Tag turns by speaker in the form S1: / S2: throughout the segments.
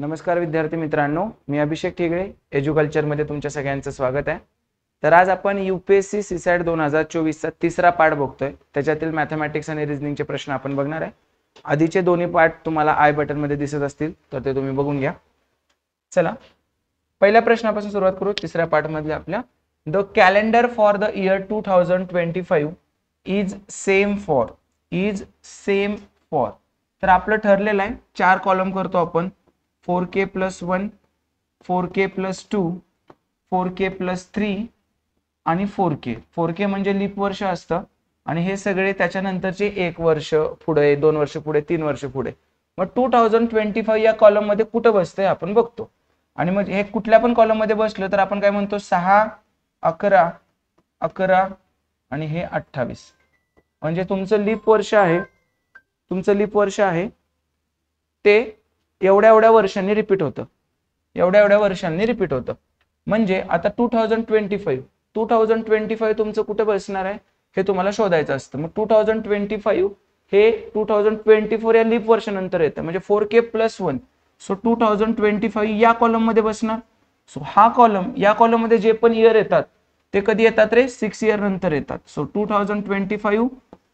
S1: नमस्कार विद्यार्थी मित्रांनो, मी अभिषेक ठिगळे एज्युकल्चरमध्ये तुमच्या सगळ्यांचं स्वागत आहे। तर आज आपण यूपीएससी सीसॅट 2024 चा तिसरा पार्ट बघतोय। त्याच्यातील मॅथमॅटिक्स आणि रिझनिंगचे प्रश्न आपण बघणार आहे। आधीचे दोन्ही पार्ट तुम्हाला आय बटन मध्ये दिसत असतील तर ते तुम्ही बघून घ्या। चला पहिल्या प्रश्नापासून सुरुवात करू। तिसऱ्या पार्ट मध्ये आपल्या the calendar for the year 2025 is same for तर आपलं ठरलेलं आहे 4 कॉलम करतो आपण 4k + 1 4k + 2 4k + 3 आणि 4k म्हणजे लीप वर्ष असतं आणि हे सगळे त्याच्यानंतरचे 1 वर्ष पुढे 2 वर्ष पुढे 3 वर्ष पुढे। मग 2025 या कॉलम मध्ये कुठे बसतंय आपण बघतो आणि मग हे कुठल्या पण कॉलम मध्ये बसलं तर आपण काय म्हणतो 6 11 11 आणि हे 28 म्हणजे तुमचं लीप वर्ष आहे ते एवढ्या वर्षांनी रिपीट होतं म्हणजे आता 2025 तुमचं कुठे बसणार आहे हे तुम्हाला शोधायचं असतं। मग 2025 हे 2024 या लीप वर्षानंतर येतं म्हणजे 4k + 1 सो 2025 या कॉलम मध्ये बसणार। सो हा कॉलम या कॉलम मध्ये जे पण इयर येतात ते कधी येतात रे 6 इयर नंतर येतात। सो 2025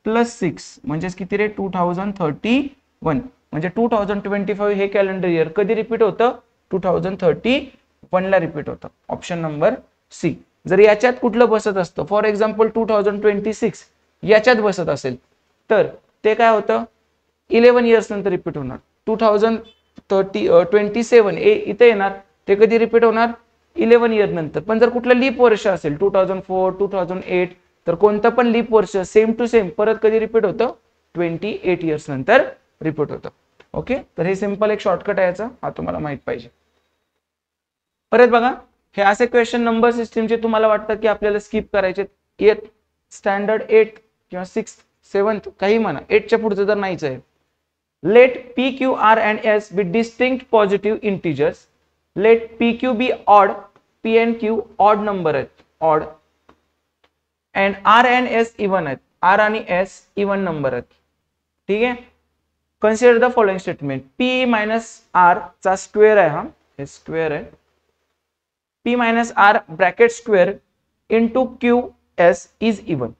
S1: + 6 म्हणजे किती रे 2031 म्हणजे 2025 हे कॅलेंडर इयर कधी रिपीट होतं 2031 ला रिपीट होतं। Option number C. जर याच्यात कुठलं बसत असतं फॉर एक्झाम्पल 2026 याच्यात बसत असेल तर ते काय होतं 11 इयर्स नंतर रिपीट होणार। 2027 इथे येणार ते कधी रिपीट होणार 11 इयर नंतर। पण जर कुठलं लीप वर्ष असेल 2004 2008 तर कोणतं पण लीप वर्ष सेम टू सेम परत कधी रिपीट होतं 28 इयर्स नंतर रिपीट होतं। ओके, तर हे सिंपल एक शॉर्टकट आहे याचा, हा तुम्हाला माहित पाहिजे। परत बघा हे असे क्वेश्चन नंबर सिस्टीमचे तुम्हाला वाटतं की आपल्याला स्किप करायचे 8 स्टँडर्ड 8 किंवा 6th 7th काही म्हणा 8 च्या पुढचं तर नाहीच आहे। Let p q r and s be distinct positive integers, let p q be odd, p and q odd number आहेत odd and r and s even आहेत r आणि s even number आहेत। ठीक आहे, consider the following statement p minus r चा square आहे, हा हे स्क्वेअर आहे p minus r bracket square into q s is even।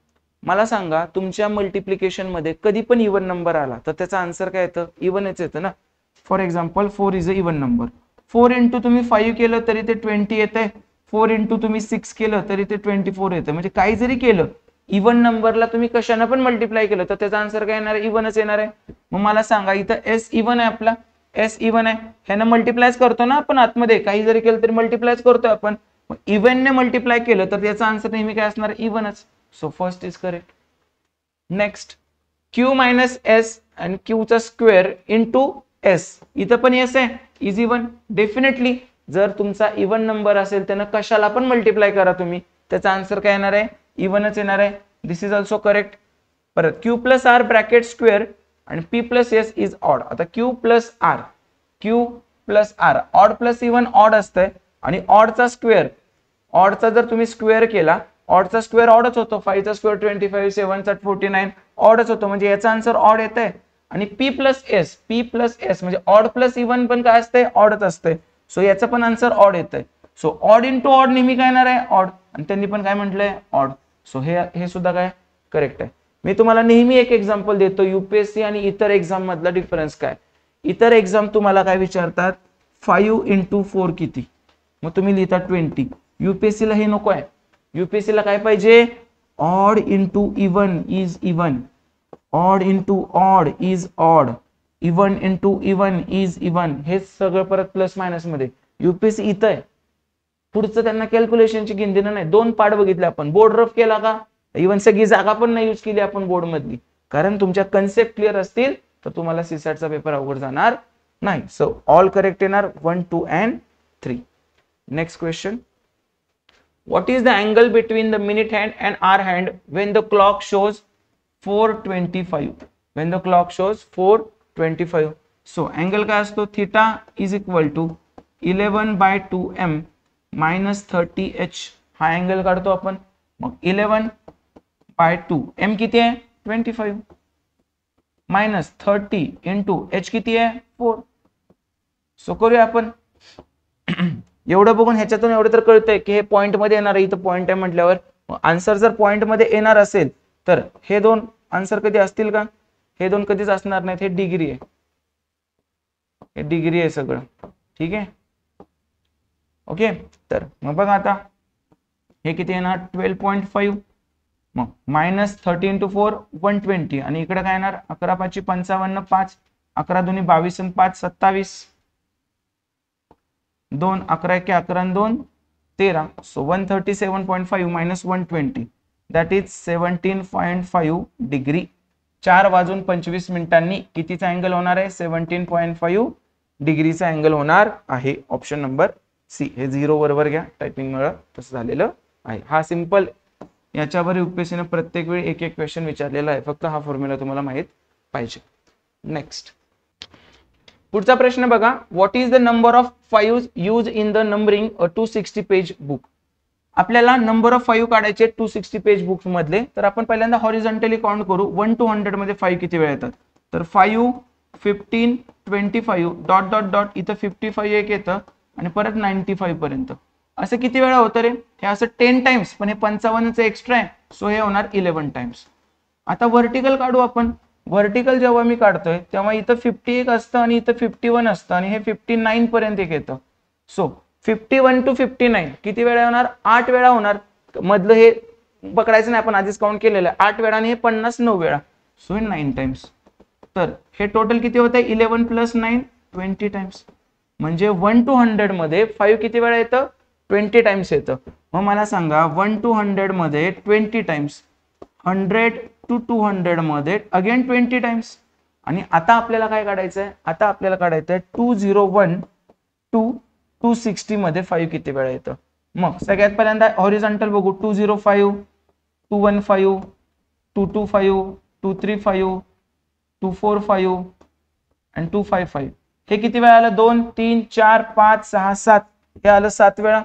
S1: मला सांगा तुमच्या मल्टिप्लिकेशन मध्ये कधी पण इवन नंबर आला तर त्याचा आन्सर काय येतं इवनच येतं ना। For example 4 is a even number. 4 into तुम्ही 5 केलं तरी ते 20 येते, 4 इंटू तुम्ही 6 केलं तरी ते 24 येतं। म्हणजे काही जरी केलं इवन नंबरला तुम्ही कशाने पण मल्टिप्लाय केलं तर त्याचा आन्सर काय येणार आहे इवनच येणार आहे। मग मला सांगा इथं एस इवन आहे, आपला एस इवन आहे, ह्यानं मल्टिप्लायच करतो ना आपण आतमध्ये काही जरी केलं तरी मल्टिप्लायच करतोय आपण। मग इवन ने मल्टिप्लाय केलं तर त्याचा आन्सर नेहमी काय असणार इवनच। So first is correct. Next q minus S आणि q चा स्क्वेअर इंटू एस, इथं पण एस आहे इज इवन। डेफिनेटली जर तुमचा इवन नंबर असेल त्यानं कशाला पण मल्टिप्लाय करा तुम्ही त्याचा आन्सर काय येणार आहे इवनच येणार आहे। दिस इज ऑल्सो करेक्ट। परत q + r ब्रॅकेट स्क्वेअर आणि p + s इज ऑड। आता q + r odd plus even odd असतंय आणि ऑडचा स्क्वेअर ऑडचा जर तुम्ही स्क्वेअर केला ऑडचा स्क्वेअर ऑडच होतो 5 चा स्क्वेअर 25 7 चा 49 ऑडच होतो म्हणजे याचा आन्सर ऑड येतंय। आणि p + s म्हणजे ऑड प्लस इवन पण काय असते ऑडच असते। सो याचा पण आन्सर ऑड येतंय। सो ऑड इंटू ऑड नेहमी काय येणार आहे ऑड आणि त्यांनी पण काय म्हटलंय ऑड। सो हे सुद्धा काय करेक्ट आहे। मी तुम्हाला नेहमी एक एक्झाम्पल देतो यूपीएससी आणि इतर एक्झाम मधला डिफरन्स काय। इतर एक्झाम तुम्हाला काय विचारतात 5 × 4 किती, मग तुम्ही लिहिता 20। यूपीएससी ला हे नको आहे, यूपीएससी ला काय पाहिजे odd into even is even, odd into odd is odd, even into even is even, हे सगळं परत प्लस मायनस मध्ये। यूपीएससी इथं आहे, पुढचं त्यांना कॅल्क्युलेशनची गिनतीनं नाही। 2 पार्ट बघितले आपण, बोर्ड रफ केला का इवन सगळी जागा पण नाही यूज केली आपण बोर्ड मधली, कारण तुमच्या कन्सेप्ट क्लिअर असतील तर तुम्हाला सीसॅटचा पेपर अवघड जाणार नाही। सो ऑल करेक्ट येणार 1 2 and 3। Next question, what is the angle between the minute hand and hour hand when the clock shows 4:25? when the clock shows 4:25 so angle काय असतो theta is equal to 11/2m minus 30h। हा angle काढतो आपण, मग 11/2 m किती आहे 25 minus 30 into h किती आहे 4। सो करूया आपण. एवढं बघून ह्याच्यातून एवढं तर कळतंय की हे पॉइंट मध्ये येणार आहे, इथं पॉइंट आहे म्हटल्यावर आन्सर जर पॉइंट मध्ये येणार असेल तर हे दोन आन्सर कधी असतील का? हे दोन कधीच असणार नाहीत. हे डिग्री आहे, हे डिग्री आहे सगळं. ठीक आहे, ओके. तर मग बघा आता हे किती येणार 12.5, मग -30 × 4 120, आणि इकडे काय येणार 11 × 5 = 55, 5 11 × 2 = 22 आणि 5 = 27, 2 11 × 1 11 आणि 2 13. So 137.5 - 120 that is 17.5 degree. 4:25 कितीचा अँगल होणार आहे? 17.5 डिग्रीचा अँगल होणार आहे. Option number C. हे 0 बरोबर घ्या, टायपिंग मुळे तसं झालेलं आहे. हा सिंपल, याच्यावर UPSC ने प्रत्येक वेळी एक क्वेश्चन विचारलेला आहे, फक्त हा फॉर्म्युला तुम्हाला माहित पाहिजे. नेक्स्ट पुढचा प्रश्न बघा. What is the number of 5 use in the numbering a 260 page book. आपल्याला नंबर ऑफ 5 काढायचे 260 पेज बुक मधले. तर आपण पहिल्यांदा हॉरिझॉन्टली काउंट करू. 1 to 100 मध्ये 5 किती वेळा येतात? तर 5 15 25 डॉट डॉट डॉट, इथं 55 एक येतं आणि परत 95 पर्यंत. असं किती वेळा होतं रे? हे असं 10 टाइम्स, पण हे 55चं एक्स्ट्रा आहे, सो हे होणार 11 टाइम्स. आता व्हर्टिकल काढू आपण. व्हर्टिकल जेव्हा मी काढतोय तेव्हा इथं 51 असतं आणि इथं 51 असतं आणि हे 59 पर्यंत एक येतं. सो 51 to 59 किती वेळा होणार? 8 वेळा होणार. मधलं हे पकडायचं नाही, आपण आधीच काउंट केलेलं आहे. 8 वेळा आणि हे 50 9 वेळा, सो हे 9 टाइम्स. तर हे टोटल किती होतं? 11 + 9 20 टाइम्स. म्हणजे 1 to 100 मध्ये 5 किती वेळा येतं? 20 टाइम्स येतं. मग मला सांगा 1 to 100 मध्ये 20 टाइम्स, 100 to 200 मध्ये अगेन 20 टाइम्स. आणि आता आपल्याला काय काढायचंय? आता आपल्याला काढायचंय 201 to 260 मध्ये 5 किती वेळा येतं. मग सगळ्यात पहिल्यांदा हॉरिझॉन्टल बघू. 205 215 225 235 245 आणि 255. हे किती वेळा आलं? 2 3 4 5 6 7, हे आलं 7 वेळा.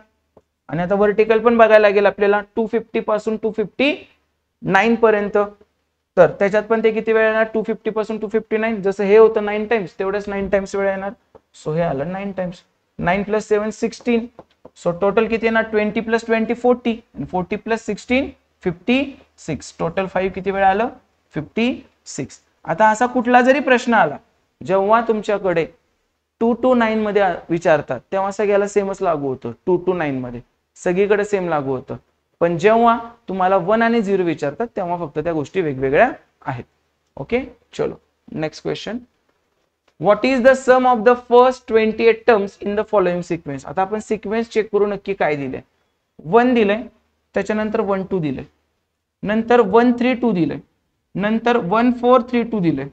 S1: आणि आता व्हर्टिकल पण बघायला लागेल आपल्याला. 250 पासून 259 पर्यंत. तर त्याच्यात पण ते किती वेळा येणार? 250 पासून 259. जसं हे होतं 9 टाइम्स, तेवढंच 9 टाइम्स वेळा येणार. सो हे आलं 9 टाइम्स. 9 + 7 16. सो टोटल किती येणार? 20 + 20 40 आणि 40 + 16 56. टोटल 5 किती वेळा आलं? 56. आता असा कुठला जरी प्रश्न आला जेव्हा तुमच्याकडे 2 to 9 मध्ये विचारतात, तेव्हा सगळ्याला सेमच लागू होतं. 2 to 9 मध्ये सगळीकडे सेम लागू होतं. पण जेव्हा तुम्हाला 1 आणि 0 विचारतात तेव्हा फक्त त्या गोष्टी वेगवेगळ्या आहेत. ओके, चलो next question. What is the sum of the first 28 terms in the following sequence. आता आपण सिक्वेन्स चेक करू नक्की काय दिले. 1 दिलंय, त्याच्यानंतर 1 2 दिले, नंतर 1 3 2 दिले, नंतर 1 4 3 2 दिले,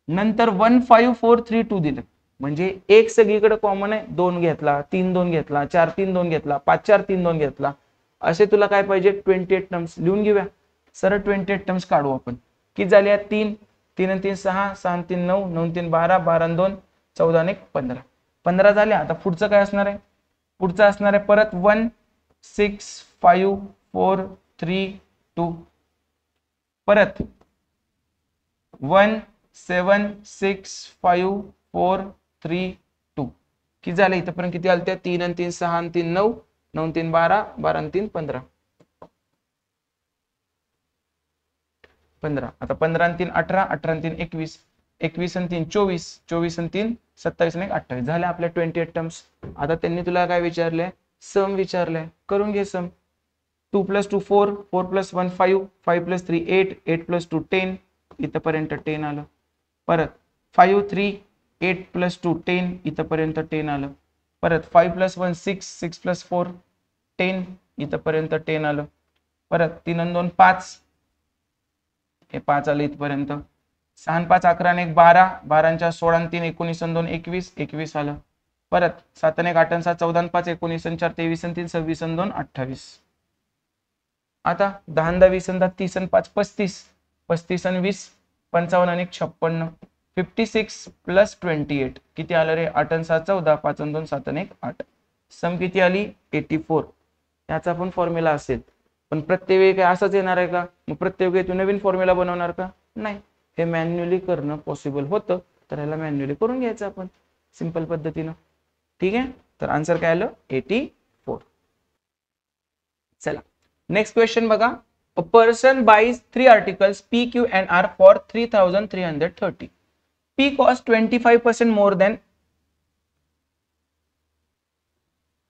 S1: नंतर 1 5 4 3 2 दिले. म्हणजे एक सगळीकडे कॉमन आहे. 2 घेतला, 3 2 घेतला, 4 3 2 घेतला, 5 4 3 2 घेतला. असे तुला काय पाहिजे? 28 टर्म्स लिहून घेऊया. सरळ 28 टर्म्स काढू आपण. किती झाले? 3 3 आणि 3 6 6 आणि 3 9 9 3 12 12 आणि 2 14 आणि 1 15. 15 झाले. आता पुढचं काय असणार आहे? पुढचं असणार आहे परत 1 6 5 4 3 2, परत 1 7 6 5 4 3 2. किती झाले? इथपर्यंत किती आलते? 3 आणि 3 6 आणि 3 9 9 3 12 12 आणि 3 15. 15. आता 15 आणि 3 18 18 आणि 3 21 21 आणि 3 24 24 आणि 3 27 आणि 1 28. झाले आपल्या 28 टर्म्स. आता त्यांनी तुला काय विचारलंय? सम विचारलंय. करून घे सम. 2 + 2 4 4 + 1 5 5 + 3 8 8 + 2 10. इथपर्यंत 10 आलं. परत 5 3 8 + 2 10. इथपर्यंत 10 आलं. परत 5 + 1 6 6 + 4 10. इथपर्यंत 10 आलं. परत 3 आणि 2 5, हे 5 आलं इथपर्यंत. 6 आणि 5 11 आणि 1 12 12 आणि 4 16 आणि 3 19 आणि 2 21 21 आलं. परत 7 आणि 1 8 आणि 7 14 आणि 5 19 आणि 4 23 आणि 3 26 आणि 2 28. आता 10 आणि 10 20 आणि 10 30 आणि 5 35 35 आणि 20 55 आणि 1 56. 56 + 28 किती आलं रे? 8 आणि 7 14 5 आणि 2 7 आणि 1 8. सम किती आली? 84. याचा पण फॉर्म्युला असेल, पण प्रत्येक वेळी काय असंच येणार आहे का? मग प्रत्येक वेळी तू नवीन फॉर्म्युला बनवणार का? नाही. हे मॅन्युअली करणं पॉसिबल होतं, तर ह्याला मॅन्युअली करून घ्यायचं आपण सिंपल पद्धतीनं. ठीक आहे, तर आन्सर काय आलं 84. चला नेक्स्ट क्वेश्चन बघा. A person buys 3 articles P, Q and R for 3330. P cost 25% more than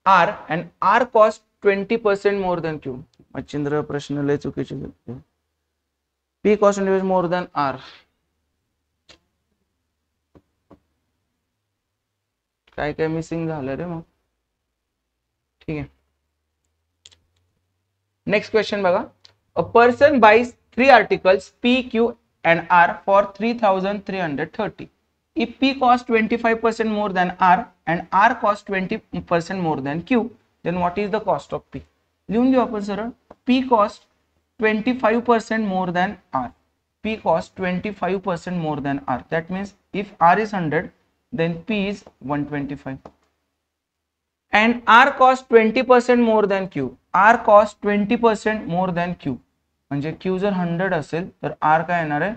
S1: R and R cost 20% more than Q. Machhindra प्रश्न लय चुकीचे. P cost more than R. काय काय मिसिंग झालं रे मग. ठीक आहे, नेक्स्ट क्वेश्चन बघा. A person buys 3 articles P, Q and R for 3330. If P cost 25% more than R and R cost 20% more than Q, then what is the cost of P? लिहून घेऊ आपण सरळ. P cost 25% more than R. P cost 25% more than R. That means if R is 100, then P is 125. And R cost 20% more than Q. R cost 20% more than Q. म्हणजे Q जर 100 असेल तर R काय येणार आहे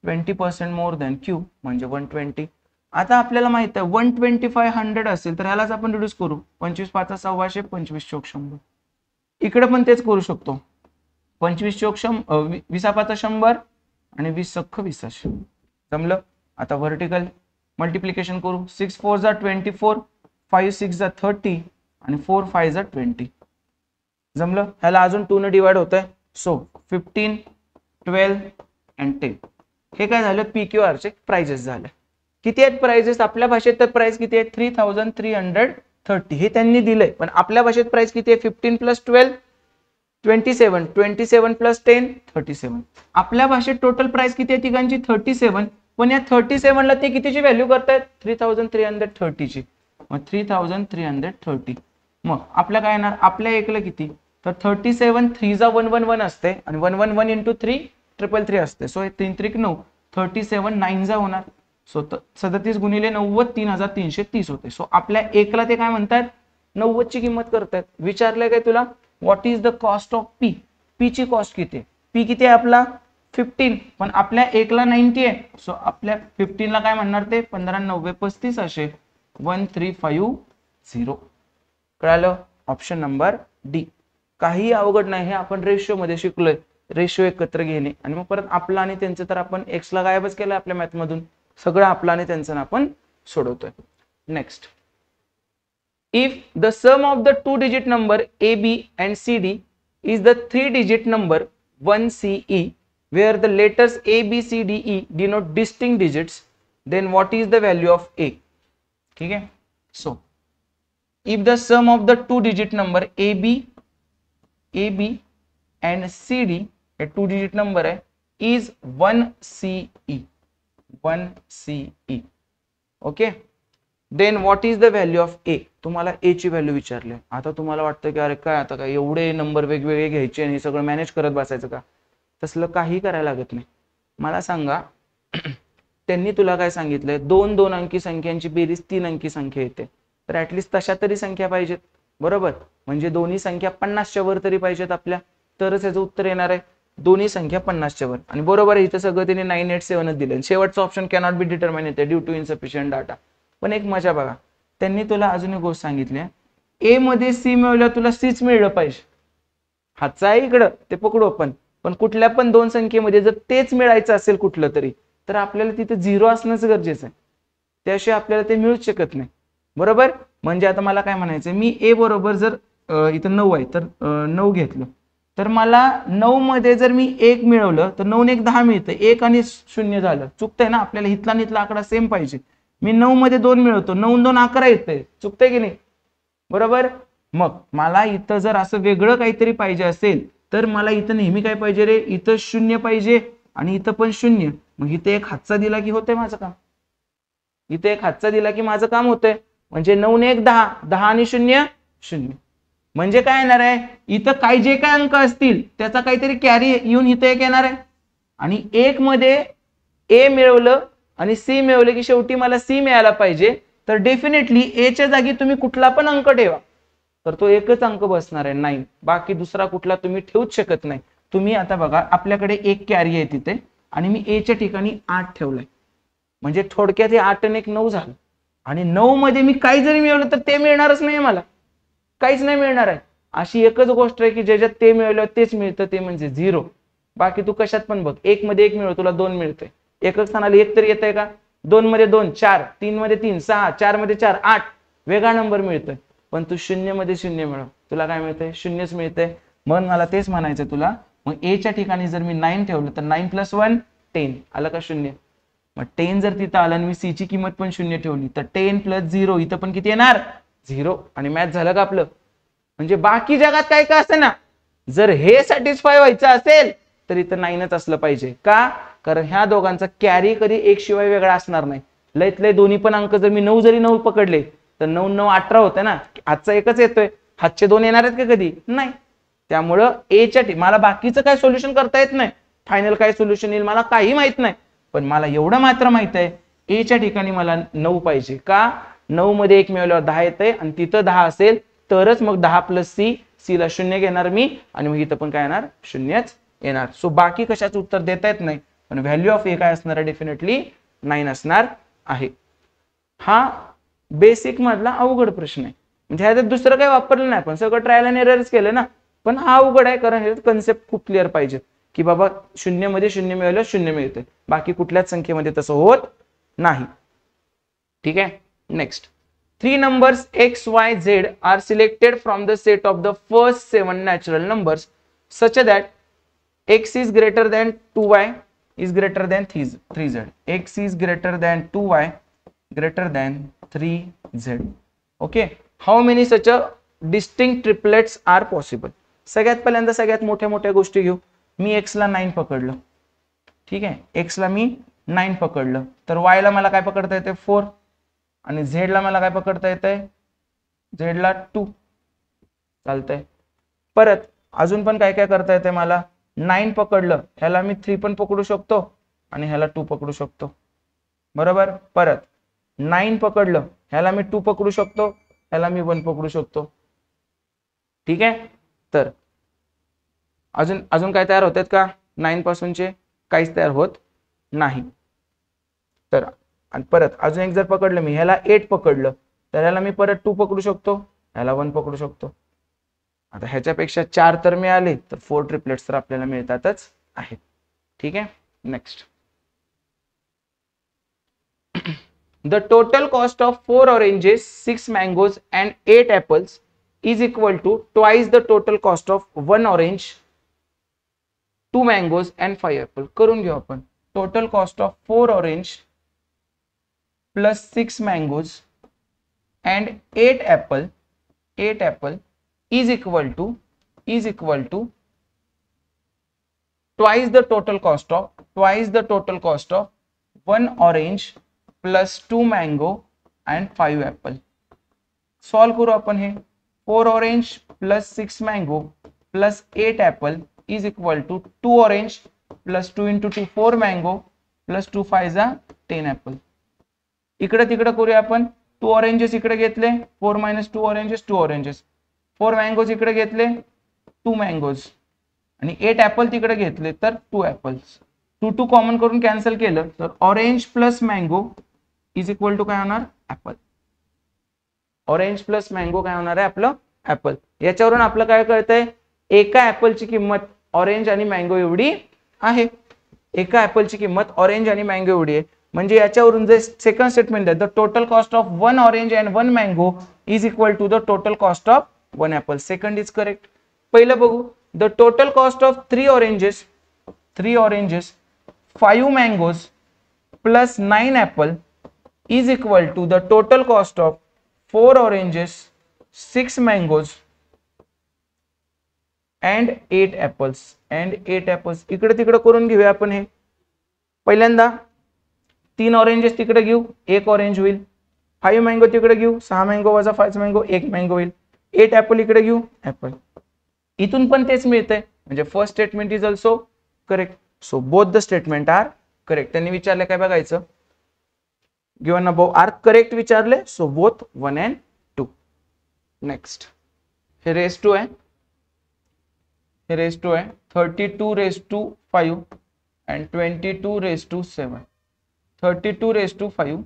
S1: 20% more than Q म्हणजे 120. आता आपल्याला माहित आहे 125 100 असेल तर ह्यालाच आपण रिड्यूस करू. 25 5 600, 25 चौक 100. इकडे पण तेच करू शकतो. 25 चौक 100, 20 5 100 आणि 20 सख्ख 20. जमलं. आता व्हर्टिकल मल्टिप्लिकेशन करू. 6 4 जा 24, 5 6 जा 30 आणि 4 5 जा 20. जमलं. ह्याला अजून 2 ने डिवाइड होत आहे. So 15 12 and 10. हे काय झालं PQR चे प्राइजेस झाले. किती आहेत प्राइजेस आपल्या भाषेत? तर प्राइस किती आहे 3330. हे त्यांनी दिलंय, पण आपल्या भाषेत प्राइस किती आहे 15 + 12 27, 27 + 10 37. आपल्या भाषेत टोटल प्राइस किती आहे तिघांची 37, पण या 37 ला ते कितीची व्हॅल्यू करतायत 3330 ची. मग 3330. मग आपल्या काय येणार आपल्या एकला किती तर 37 3 जा 111 असते आणि 111 × 3 333 असते. सो 3 3 9 37 9 जा होणार. सो 37 × 90 3330 होते. सो आपल्या एकला ते काय म्हणतात 90 ची किंमत करतात. विचारलंय काय तुला what is the cost of P? P ची कॉस्ट किती आहे? P किती आहे आपला 15, पण आपल्या एकला 90 आहे. सो आपल्या 15 ला काय म्हणणार ते 15 90 35 असे 1350. कळालं. Option number D. काही अवघड नाही, हे आपण रेशिओ मध्ये शिकलोय. रेशिओ एकत्र घेणे आणि मग परत आपला आणि त्यांचं तर आपण एक्स ला गायबच केलं आपल्या मॅथ मधून. सगळं आपला आणि त्यांचं आपण सोडवतोय. Next. If the sum of the 2-digit number AB and CD is the 3-digit number 1CE, where the letters A, B, C, D, E denote distinct digits, then what is the value of A? ठीक है. So, if the sum of the 2-digit number AB and CD, a 2-digit number है, is 1CE, 1CE, okay? Then what is the value of A? तुम्हाला A ची value विचारली. आता तुम्हाला वाटतं की अरे काय आता काय एवढे नंबर वेगवेगळे घ्यायचे आणि सगळं मॅनेज करत बसायचं का? तसलं काही करायला लागत नाही. मला सांगा त्यांनी तुला काय सांगितलंय 2 अंकी संख्यांची बेरीज 3 अंकी संख्या येते, तर ऍटलीस्ट तशा तरी संख्या पाहिजेत बरोबर. म्हणजे दोन्ही संख्या 50 च्या वर तरी पाहिजेत आपल्या, तरच याचं उत्तर येणार आहे. दोन्ही संख्या 50 च्या वर आणि बरोबर आहे. इथं सगळं त्यांनी 987 दिलं. शेवटचं ऑप्शन कॅनॉट बी डिटरमाइन येते ड्यू टू इनसफिशियंट डाटा. पण एक मजा बघा, त्यांनी तुला अजून एक गोष्ट सांगितली, ए मध्ये सी मिळवलं तुला सीच मिळलं पाहिजे. हातचं आहे इकडं ते पकडू आपण, पण कुठल्या पण 2 संख्येमध्ये जर तेच मिळायचं असेल कुठलं तरी, तर आपल्याला तिथे 0 असणंच गरजेचं आहे. त्याशिवाय आपल्याला ते मिळूच शकत नाही बरोबर. म्हणजे आता मला काय म्हणायचं, मी ए बरोबर जर इथं 9 आहे तर 9 घेतलं, तर मला 9 मध्ये जर मी 1 मिळवलं तर 9 ने 1 10 मिळतं. 1 आणि 0 झालं. चुकतंय ना, आपल्याला इथला आणि इथला आकडा सेम पाहिजे. मी 9 मध्ये 2 मिळवतो, 9 2 11 येते. चुकतंय की नाही बरोबर. मग मला इथं जर असं वेगळं काहीतरी पाहिजे असेल तर मला इथं नेहमी काय पाहिजे रे, इथं 0 पाहिजे आणि इथं पण 0. मग इथे एक हातचा दिला की होतंय माझं काम. इथे एक हातचा दिला की माझं काम होतंय. म्हणजे 9 ने 1 10, 10 आणि 0 0. म्हणजे काय येणार आहे, इथं काय जे काय अंक असतील त्याचा काहीतरी कॅरी येऊन इथं एक येणार आहे. आणि 1 मध्ये ए मिळवलं आणि सी मिळवलं की शेवटी मला सी मिळायला पाहिजे. तर डेफिनेटली ए च्या जागी तुम्ही कुठला पण अंक ठेवा तर तो एकच अंक बसणार आहे 9. बाकी दुसरा कुठला तुम्ही ठेवूच शकत नाही. तुम्ही आता बघा आपल्याकडे एक कॅरी आहे तिथे आणि मी ए च्या ठिकाणी 8 ठेवलंय. म्हणजे थोडक्यात हे 8 आणि 1 9 झालं. आणि 9 मध्ये मी काही जरी मिळवलं तर ते मिळणारच नाही मला, काहीच नाही मिळणार आहे. अशी एकच गोष्ट आहे की ज्याच्यात ते मिळवलं तेच मिळतं, ते म्हणजे 0. बाकी तू कशात पण बघ, 1 मध्ये 1 मिळव तुला 2 मिळतंय, एकक स्थानाला 1 तरी येतंय का? 2 मध्ये 2 4, 3 मध्ये 3 6, 4 मध्ये 4 8, वेगळा नंबर मिळतोय. पण तू 0 मध्ये 0 मिळव, तुला काय मिळतंय? 0च मिळतंय. म्हणून मला तेच म्हणायचं तुला, मग ए च्या ठिकाणी जर मी 9 ठेवलं तर 9 + 1 10 आलं का 0. मग 10 जर तिथं आलं आणि मी सी ची किंमत पण 0 ठेवली तर 10 + 0 इथं पण किती येणार? 0. आणि मॅथ झालं का आपलं? म्हणजे बाकी जगात काय का असतं ना, जर हे सॅटिस्फाय व्हायचं असेल तर इथं 9च असलं पाहिजे. का? कारण ह्या दोघांचा कॅरी कधी एक शिवाय वेगळा असणार नाही. लयत लय दोन्ही पण अंक जर मी 9 जरी 9 पकडले तर 9 9 18 होते ना, हातचा एकच येतोय, हातचे 2 येणार आहेत का कधी? नाही. त्यामुळं ए च्या मला बाकीचं काय सोल्युशन करता येत नाही, फायनल काय सोल्युशन येईल मला काही माहित नाही, पण मला एवढं मात्र माहित आहे ए च्या ठिकाणी मला 9 पाहिजे. का? 9 मध्ये 1 मिळवल्यावर 10 येतंय आणि तिथं 10 असेल तरच मग 10 + सी, सी ला 0 घेणार मी आणि मग इथं पण काय येणार? 0च येणार. सो बाकी कशाचं उत्तर देता येत नाही, पण व्हॅल्यू ऑफ ए काय असणार आहे? डेफिनेटली 9 असणार आहे. हा बेसिक मधला अवघड प्रश्न आहे, म्हणजे ह्याच्यात दुसरं काही वापरलं नाही, पण सगळं ट्रायल अँड एररच केलं ना. पण हा अवघड आहे कारण हे कन्सेप्ट खूप क्लिअर पाहिजे की बाबा 0 मध्ये 0 मिळवलं 0 मिळते, बाकी कुठल्याच संख्येमध्ये तसं होत नाही. ठीक आहे. Next, 3 numbers x, y, z are selected from the set of the first 7 natural numbers such that x is greater than 2y is greater than 3z. x is greater than 2y greater than 3z. Okay. How many such a distinct triplets are possible? सगळ्यात पहिल्यांदा सगळ्यात मोठ्या मोठ्या गोष्टी घेऊ. मी x ला 9 पकडलं, ठीक आहे, x ला मी 9 पकडलं तर y ला मला काय पकडता येते? 4. आणि z ला मला काय पकडता येतंय? z ला 2. चालतंय. परत अजून पण काय काय करता येते मला? 9 पकडलं, ह्याला मी 3 पण पकडू शकतो आणि ह्याला 2 पकडू शकतो, बरोबर. परत 9 पकडलं, ह्याला मी 2 पकडू शकतो, ह्याला मी 1 पकडू शकतो. ठीक आहे. तर अजून अजून काय तयार होतात का? 9 पासूनचे काहीच तयार होत नाही. तर आणि परत अजून एक जर पकडलं मी, ह्याला 8 पकडलं तर ह्याला मी परत 2 पकडू शकतो, ह्याला 1 पकडू शकतो. आता ह्याच्यापेक्षा 4 तर मिळाले तर 4 ट्रिपलेट्स तर आपल्याला मिळतातच आहेत. ठीक आहे. Next, the total cost of 4 oranges 6 mangoes and 8 apples is equal to twice the total cost of 1 orange 2 mangoes and 5 apple. करून घेऊ आपण. Total cost of 4 orange plus 6 mangoes and 8 apple is equal to twice the total cost of 1 orange plus 2 mango and 5 apple. Solve करू आपण हे. 4 orange plus 6 mango plus 8 apple is equal to 2 orange plus 2 into 2 4 mango plus 2 5 10 apple. इकडे तिकडे करूया आपण. 2 oranges इकडे घेतले, 4 - 2 oranges 2 oranges. 4 mangoes इकडे घेतले, 2 मँगोज आणि 8 ऍपल तिकडे घेतले तर 2 ऍपल्स. 2 2 कॉमन करून कॅन्सल केलं तर orange plus mango is equal to काय होणार? ऍपल. ऑरेंज प्लस मँगो काय होणार आहे? आपलं ऍपल. याच्यावरून आपलं काय कळतंय? एका ऍपलची किंमत ऑरेंज आणि मँगो एवढी आहे. एका ऍपलची किंमत ऑरेंज आणि मँगो एवढी आहे. म्हणजे याच्यावरून जे सेकंड स्टेटमेंट आहे, the total cost of 1 orange and 1 mango is equal to the total cost of 1 apple. Second is correct. पहिलं बघू. The total cost of 3 oranges 5 mangoes plus 9 apple is equal to the total cost of 4 oranges 6 mangoes and 8 apples. इकडे तिकडे करून घेऊया आपण हे. पहिल्यांदा 3 oranges तिकडे घेऊ, 1 ऑरेंज होईल. 5 मँगो तिकडे घेऊ, 6 मँगो वजा 5 मँगो 1 मँगो होईल. 8 ऍपल इकडे घेऊ, ऍपल. इथून पण तेच मिळतंय, म्हणजे first statement is also correct. So both the statement are correct. त्यांनी विचारलं काय बघायचं, गिव्हन अबव आर करेक्ट विचारले, सो बोथ 1 and 2. नेक्स्ट, हे रेस टू आहे, 32 raised to 5 and 22 raised to 7. 32 raised to 5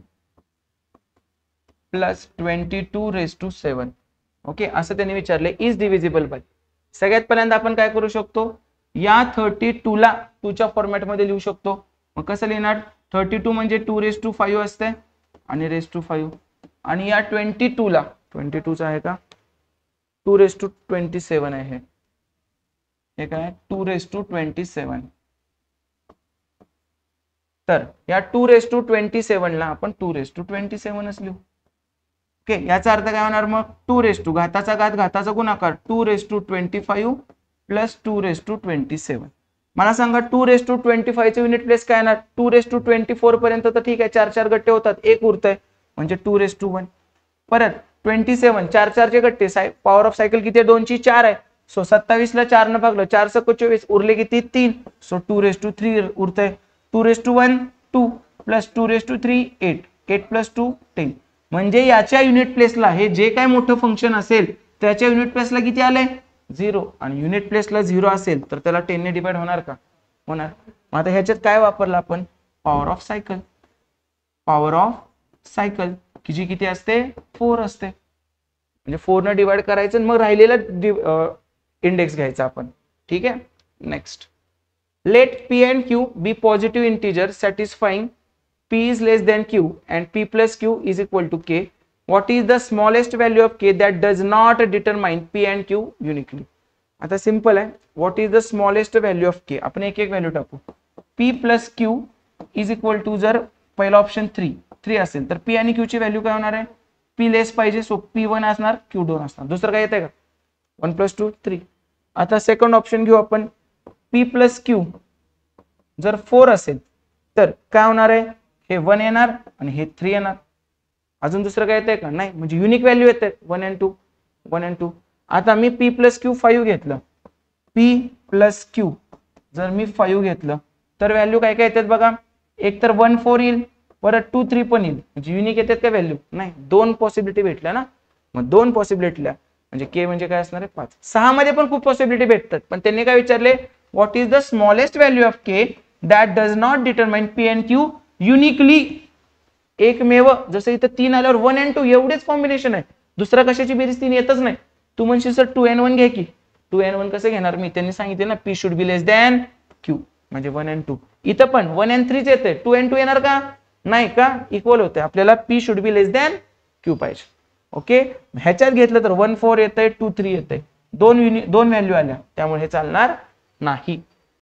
S1: plus 22⁻7. Okay, असं त्यांनी विचारले इज डिव्हिजिबल बाय. सगळ्यात पहिल्यांदा आपण काय करू शकतो, या 32 ला 2च्या फॉर्मॅटमध्ये लिहू शकतो. मग कसं लिहिणार, 32 म्हणजे 2⁵ असते आणि ⁵ आणि या 22 ला 22 चा आहे का 2⁻27 आहे, हे काय 2⁻27. तर या 2⁻27 ला आपण 2⁻27च लिहू. ओके, याचा अर्थ काय होणार मग 2 घाताचा घात घाताचा गुणाकार 2⁻25 प्लस 2⁻27. मला सांगा 2⁻25 चे युनिट प्लेस काय येणार, 2⁻24 पर्यंत तर ठीक आहे, 4 गट्टे होतात, एक उरतंय म्हणजे 2⁻1. परत 27 4 चे गट्टे, पॉवर ऑफ सायकल किती आहे, 2 ची 4 आहे. सो 27 ला 4 न भागलं, 4 × 24 उरले किती 3. सो 2⁻3 उरतंय. 2⁻1 2 plus 2⁻3 8, 8 plus 2 10. म्हणजे याच्या युनिट प्लेसला हे जे काय मोठं फंक्शन असेल त्याच्या युनिट प्लेसला किती आलंय 0, आणि युनिट प्लेसला 0 असेल तर त्याला 10 ने डिवाइड होणार का, होणार. मग आता ह्याच्यात काय वापरलं आपण, power of cycle. Power of cycle की जी किती असते 4 असते, म्हणजे 4 ने डिवाइड करायचं मग राहिलेला इंडेक्स घ्यायचा आपण. ठीक आहे, next. Let p and q be positive integers satisfying p is less than q and p plus q is equal to k. What is the smallest value of k that does not determine p and q uniquely? आता simple आहे, what is the smallest value of k, आपण एक एक value टाकू. p plus q is equal to, जर पहिला option 3 असेल तर p आणि q ची व्हॅल्यू काय होणार आहे, p लेस पाहिजे, सो p1 असणार q2 असणार. दुसरं काय येतंय का, 1 + 2 3. आता सेकंड ऑप्शन घेऊ आपण, p plus q जर 4 असेल तर काय होणार आहे, हे 1 येणार आणि हे 3 येणार. अजून दुसरं काय येतंय का, नाही, म्हणजे युनिक व्हॅल्यू येते 1 and 2 1 and 2. आता मी p plus q 5 घेतलं, p plus q जर मी 5 घेतलं तर व्हॅल्यू काय काय येतात बघा, एक तर 1 4 येईल, परत 2 3 पण येईल, म्हणजे युनिक येतात का व्हॅल्यू, नाही, 2 पॉसिबिलिटी भेटल्या ना. मग 2 पॉसिबिलिटीला म्हणजे k म्हणजे काय असणार आहे 5. 6 मध्ये पण खूप पॉसिबिलिटी भेटतात, पण त्यांनी काय विचारले, what is the smallest value of k that does not determine p and q uniquely. एकमेव, जसं इथं 3 आल्यावर 1 and 2 एवढेच कॉम्बिनेशन आहे, दुसरा कशाची बेरीज 3 येतच नाही. तू म्हणशील सर 2 and 1 घे की, 2 and 1 कसं घेणार मी, त्यांनी सांगितले ना p should be less than q म्हणजे 1 and 2. इथं पण 1 and 3 येते, 2 and 2 येणार का, नाही का, इक्वल होते. आपल्याला p should be less than q पाहिजे. ओके, ह्याच्यात घेतलं तर 1 4 येतंय, 2 3 येतंय, दोन व्हॅल्यू आल्या, त्यामुळे हे चालणार नाही.